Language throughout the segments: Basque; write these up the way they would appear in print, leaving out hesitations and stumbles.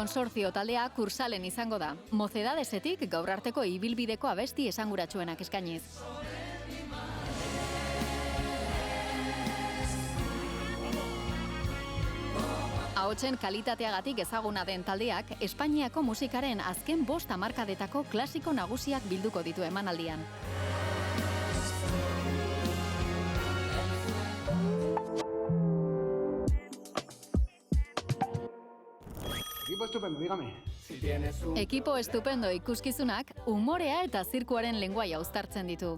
Konsortzio taldea Kursalen izango da. Mozedadesetik gaur arteko ibilbideko abesti esanguratsuenak eskainiz. Ahotsen kalitateagatik ezaguna den taldeak, Espainiako musikaren azken 5 hamarkadetako klasiko nagusiak bilduko ditu emanaldian. Equipo estupendo, dígame. Ekipo estupendo ikuskizunak umorea eta zirkuaren lenguaia uztartzen ditu.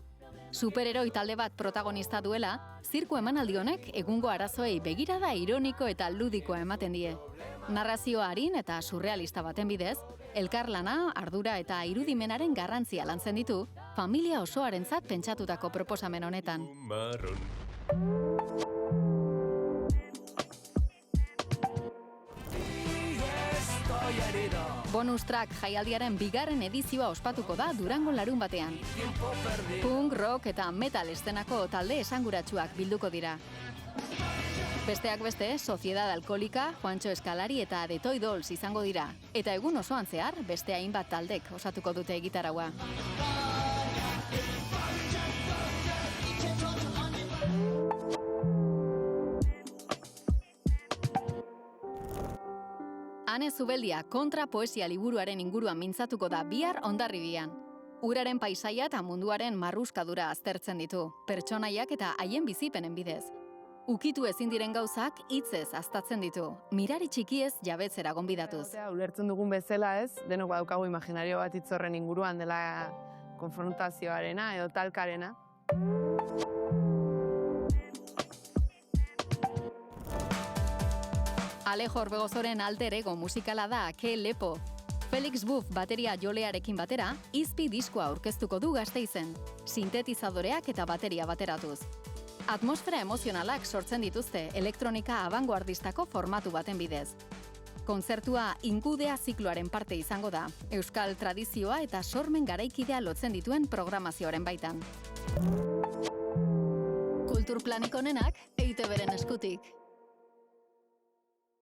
Superheroi talde bat protagonista duela, zirku emanaldi honek egungo arazoei begirada ironiko eta ludikoa ematen die. Narrazioa arin eta surrealista baten bidez, elkarlana, ardura eta irudimenaren garrantzia lantzen ditu, familia osoarentzat pentsatutako proposamen honetan. Bonus track jaialdiaren 2. edizioa ospatuko da Durango larunbatean. Punk, rock eta metal estenako talde esanguratsuak bilduko dira. Besteak beste, Sociedad Alkolika, Juancho Eskalari eta The Toy Dolls izango dira. Eta egun osoan zehar, beste hainbat taldek osatuko dute egitaraua. Ane Zubeldia kontra poesia liburuaren inguruan mintzatuko da bihar Hondarribian. Uraren paisaia eta munduaren marruskadura aztertzen ditu, pertsonaiak eta haien bizipenen bidez. Ukitu ezin diren gauzak hitzez aztatzen ditu, mirari txikiez jabetzera gonbidatuz. Ulertzen dugun bezala ez, denok badaukagu imaginario bat hitz horren inguruan dela konfrontazioarena edo talkarena. Alejo Orbegozoren alter ego musikala da Ke Lepo. Felix Buff bateria jolearekin batera, izpi diskoa aurkeztuko du Gasteizen, sintetizadoreak eta bateria bateratuz. Atmosfera emozionalak sortzen dituzte elektronika abangoardistako formatu baten bidez. Kontzertua Ingudea zikloaren parte izango da, euskal tradizioa eta sormen garaikidea lotzen dituen programazioaren baitan. Kulturplanik onenak EITB-ren eskutik.